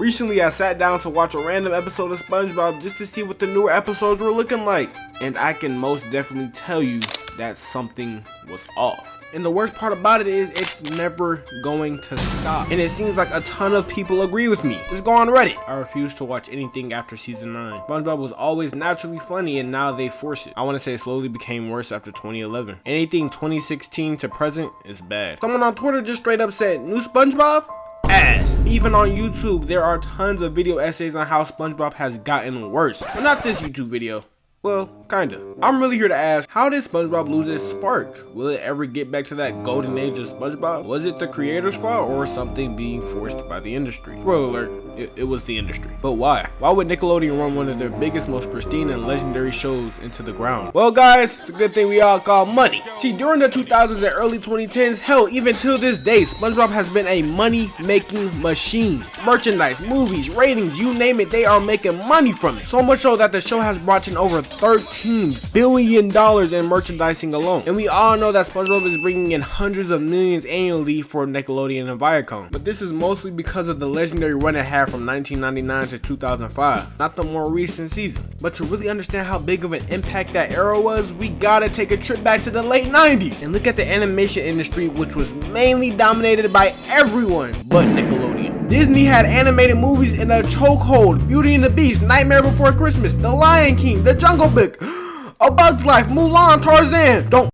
Recently, I sat down to watch a random episode of SpongeBob just to see what the newer episodes were looking like. And I can most definitely tell you that something was off. And the worst part about it is it's never going to stop. And it seems like a ton of people agree with me. Just go on Reddit. I refuse to watch anything after season 9. SpongeBob was always naturally funny and now they force it. I want to say it slowly became worse after 2011. Anything 2016 to present is bad. Someone on Twitter just straight up said, new SpongeBob? Ass. Even on YouTube, there are tons of video essays on how SpongeBob has gotten worse. But not this YouTube video. Well, kinda. I'm really here to ask, how did SpongeBob lose its spark? Will it ever get back to that golden age of SpongeBob? Was it the creator's fault or something being forced by the industry? Spoiler alert, it was the industry. But why? Why would Nickelodeon run one of their biggest, most pristine and legendary shows into the ground? Well guys, it's a good thing we all call money. See, during the 2000s and early 2010s, hell, even till this day, SpongeBob has been a money-making machine. Merchandise, movies, ratings, you name it, they are making money from it. So much so that the show has brought in over $13 billion in merchandising alone. And we all know that SpongeBob is bringing in hundreds of millions annually for Nickelodeon and Viacom. But this is mostly because of the legendary run it had from 1999 to 2005, not the more recent season. But to really understand how big of an impact that era was, we gotta take a trip back to the late 90s and look at the animation industry, which was mainly dominated by everyone but Nickelodeon. Disney had animated movies in a chokehold: Beauty and the Beast, Nightmare Before Christmas, The Lion King, The Jungle Book, A Bug's Life, Mulan, Tarzan. Don't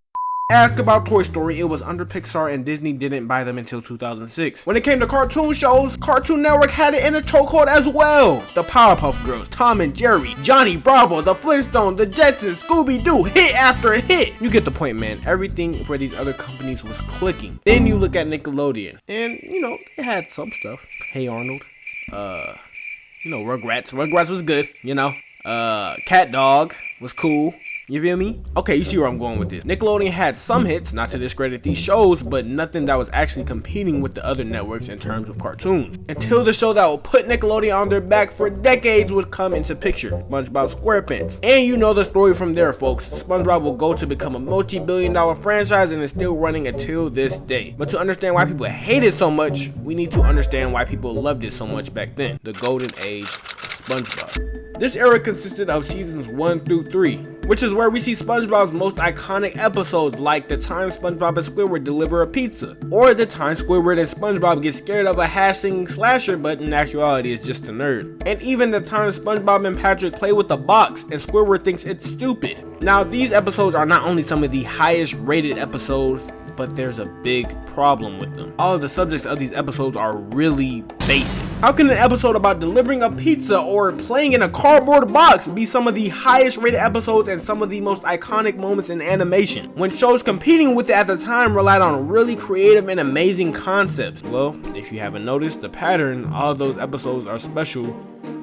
ask about Toy Story, it was under Pixar and Disney didn't buy them until 2006. When it came to cartoon shows, Cartoon Network had it in a chokehold as well. The Powerpuff Girls, Tom and Jerry, Johnny Bravo, The Flintstones, The Jetsons, Scooby-Doo, hit after hit. You get the point, man. Everything for these other companies was clicking. Then you look at Nickelodeon, and you know, they had some stuff. Hey Arnold, you know, Rugrats was good, you know. Cat Dog was cool. You feel me? Okay, you see where I'm going with this. Nickelodeon had some hits, not to discredit these shows, but nothing that was actually competing with the other networks in terms of cartoons. Until the show that would put Nickelodeon on their back for decades would come into picture, SpongeBob's SquarePants. And you know the story from there, folks. SpongeBob will go to become a multi-billion-dollar franchise and is still running until this day. But to understand why people hate it so much, we need to understand why people loved it so much back then. The golden age of SpongeBob. This era consisted of seasons 1 through 3, which is where we see SpongeBob's most iconic episodes, like the time SpongeBob and Squidward deliver a pizza, or the time Squidward and SpongeBob get scared of a hash-slinging slasher but in actuality is just a nerd, and even the time SpongeBob and Patrick play with the box and Squidward thinks it's stupid. Now these episodes are not only some of the highest rated episodes, but there's a big problem with them. All of the subjects of these episodes are really basic. How can an episode about delivering a pizza or playing in a cardboard box be some of the highest rated episodes and some of the most iconic moments in animation, when shows competing with it at the time relied on really creative and amazing concepts? Well, if you haven't noticed the pattern, all of those episodes are special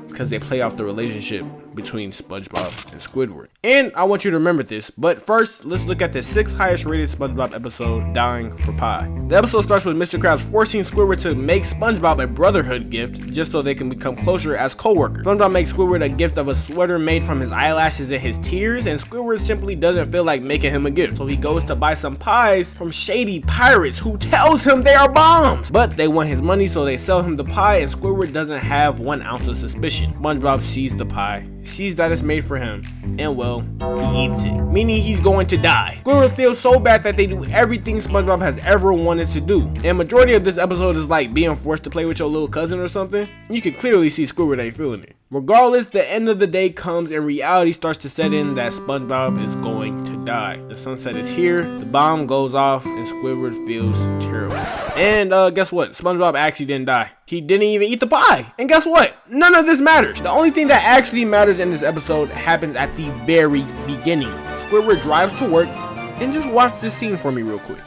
because they play off the relationship between SpongeBob and Squidward. And I want you to remember this, but first, let's look at the 6th highest rated SpongeBob episode, Dying for Pie. The episode starts with Mr. Krabs forcing Squidward to make SpongeBob a brotherhood gift just so they can become closer as co-workers. SpongeBob makes Squidward a gift of a sweater made from his eyelashes and his tears, and Squidward simply doesn't feel like making him a gift. So he goes to buy some pies from shady pirates who tells him they are bombs. But they want his money, so they sell him the pie, and Squidward doesn't have 1 ounce of suspicion. SpongeBob sees the pie, sees that it's made for him, and well, he eats it, meaning he's going to die. Squidward feels so bad that they do everything SpongeBob has ever wanted to do, and majority of this episode is like being forced to play with your little cousin or something. You can clearly see Squidward ain't feeling it. Regardless, the end of the day comes and reality starts to set in that SpongeBob is going to die. The sunset is here, the bomb goes off, and Squidward feels terrible. And guess what? SpongeBob actually didn't die. He didn't even eat the pie. And guess what? None of this matters. The only thing that actually matters in this episode happens at the very beginning. Squidward drives to work, and just watch this scene for me real quick.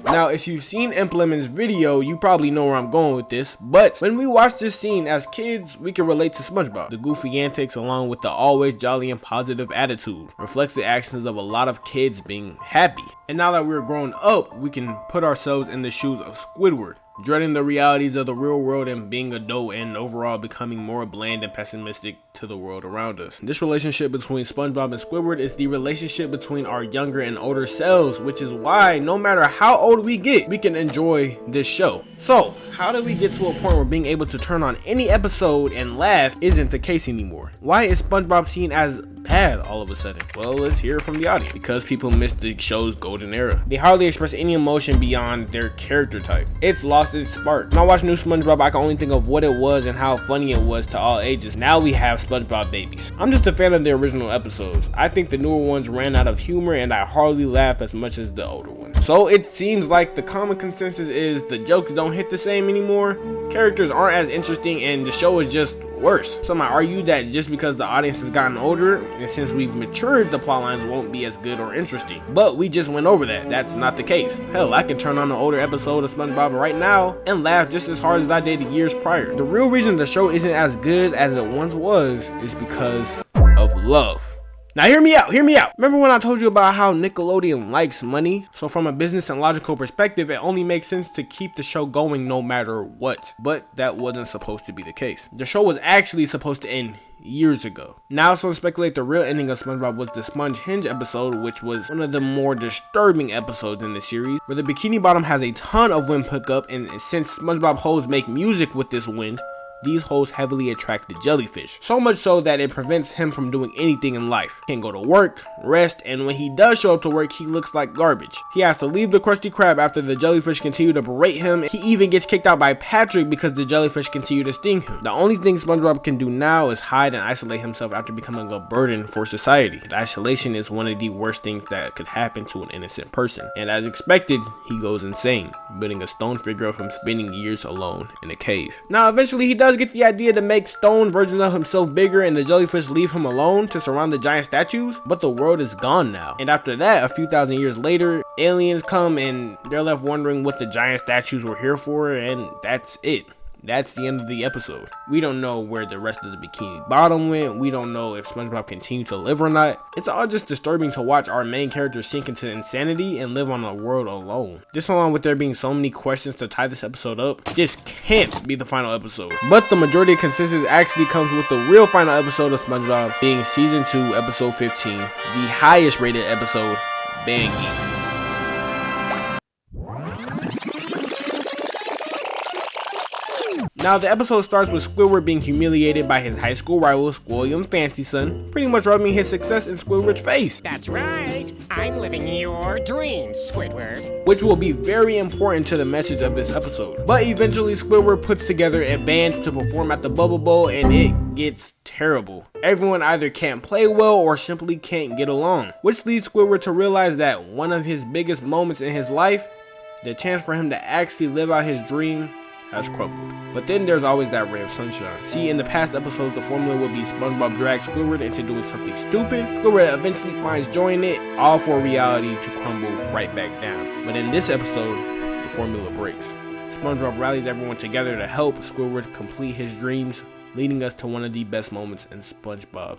Now, if you've seen Implement's video, you probably know where I'm going with this, but when we watch this scene as kids, we can relate to SpongeBob. The goofy antics along with the always jolly and positive attitude reflects the actions of a lot of kids being happy. And now that we're grown up, we can put ourselves in the shoes of Squidward. dreading the realities of the real world and being adult, and overall becoming more bland and pessimistic to the world around us. This relationship between SpongeBob and Squidward is the relationship between our younger and older selves, which is why no matter how old we get, we can enjoy this show. So, how do we get to a point where being able to turn on any episode and laugh isn't the case anymore? Why is SpongeBob seen as bad all of a sudden? Well, let's hear it from the audience. Because people missed the show's golden era. They hardly express any emotion beyond their character type. It's lost its spark. When I watch new SpongeBob, I can only think of what it was and how funny it was to all ages. Now we have SpongeBob babies. I'm just a fan of the original episodes. I think the newer ones ran out of humor and I hardly laugh as much as the older ones. So it seems like the common consensus is the jokes don't hit the same anymore, characters aren't as interesting, and the show is just worse. Some might argue that just because the audience has gotten older and since we've matured, the plot lines won't be as good or interesting. But we just went over that. That's not the case. Hell, I can turn on an older episode of SpongeBob right now and laugh just as hard as I did years prior. The real reason the show isn't as good as it once was is because of love. Now hear me out. Remember when I told you about how Nickelodeon likes money? So from a business and logical perspective, it only makes sense to keep the show going no matter what. But that wasn't supposed to be the case. The show was actually supposed to end years ago. Now some speculate the real ending of SpongeBob was the Sponge Hinge episode, which was one of the more disturbing episodes in the series, where the Bikini Bottom has a ton of wind pickup, and since SpongeBob hoes make music with this wind, these hoes heavily attract the jellyfish. So much so that it prevents him from doing anything in life. He can't go to work, rest, and when he does show up to work, he looks like garbage. He has to leave the Krusty Krab after the jellyfish continue to berate him. He even gets kicked out by Patrick because the jellyfish continue to sting him. The only thing SpongeBob can do now is hide and isolate himself after becoming a burden for society. And isolation is one of the worst things that could happen to an innocent person. And as expected, he goes insane, building a stone figure of him spending years alone in a cave. Now eventually he does get the idea to make stone versions of himself bigger and the jellyfish leave him alone to surround the giant statues, but the world is gone now. And after that, a few thousand years later, aliens come and they're left wondering what the giant statues were here for, and that's it. That's the end of the episode. We don't know where the rest of the Bikini Bottom went. We don't know if SpongeBob continued to live or not. It's all just disturbing to watch our main character sink into insanity and live on a world alone. This, along with there being so many questions to tie this episode up, this can't be the final episode. But the majority of consensus actually comes with the real final episode of SpongeBob being season 2, episode 15, the highest rated episode, Band Geeks. Now, the episode starts with Squidward being humiliated by his high school rival, Squilliam Fancyson, pretty much rubbing his success in Squidward's face. That's right, I'm living your dreams, Squidward. Which will be very important to the message of this episode. But eventually, Squidward puts together a band to perform at the Bubble Bowl, and it gets terrible. Everyone either can't play well or simply can't get along, which leads Squidward to realize that one of his biggest moments in his life, the chance for him to actually live out his dream, has crumbled. But then there's always that ray of sunshine. See, in the past episodes, the formula would be SpongeBob drags Squidward into doing something stupid. Squidward eventually finds joy in it, all for reality to crumble right back down. But in this episode, the formula breaks. SpongeBob rallies everyone together to help Squidward complete his dreams, leading us to one of the best moments in SpongeBob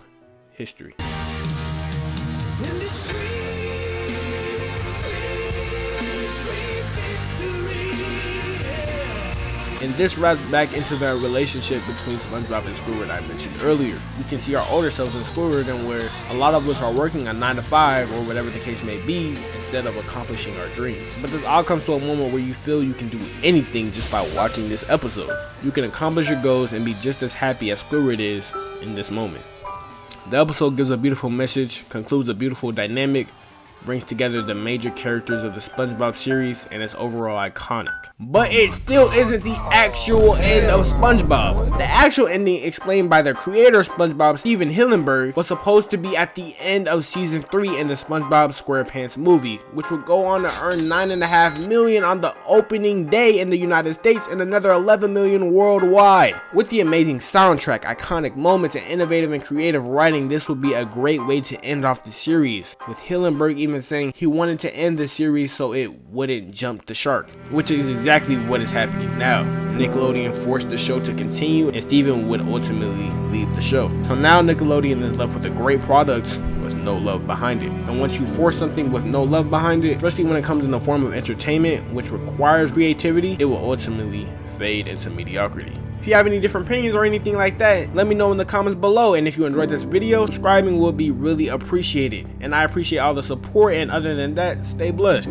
history. And this wraps back into the relationship between SpongeBob and Squidward I mentioned earlier. We can see our older selves in Squidward, and where a lot of us are working a 9 to 5 or whatever the case may be instead of accomplishing our dreams. But this all comes to a moment where you feel you can do anything just by watching this episode. You can accomplish your goals and be just as happy as Squidward is in this moment. The episode gives a beautiful message, concludes a beautiful dynamic, brings together the major characters of the SpongeBob series, and is overall iconic. But it still isn't the actual end of SpongeBob. The actual ending, explained by the creator of SpongeBob, Steven Hillenburg, was supposed to be at the end of season 3 in the SpongeBob SquarePants movie, which would go on to earn $9.5 million on the opening day in the United States and another $11 million worldwide. With the amazing soundtrack, iconic moments, and innovative and creative writing, this would be a great way to end off the series, with Hillenburg even saying he wanted to end the series so it wouldn't jump the shark, which is exactly what is happening now. Nickelodeon forced the show to continue, and Steven would ultimately leave the show. So now Nickelodeon is left with a great product with no love behind it. And once you force something with no love behind it, especially when it comes in the form of entertainment, which requires creativity, it will ultimately fade into mediocrity. If you have any different opinions or anything like that, let me know in the comments below. And if you enjoyed this video, subscribing would be really appreciated. And I appreciate all the support, and other than that, stay blessed.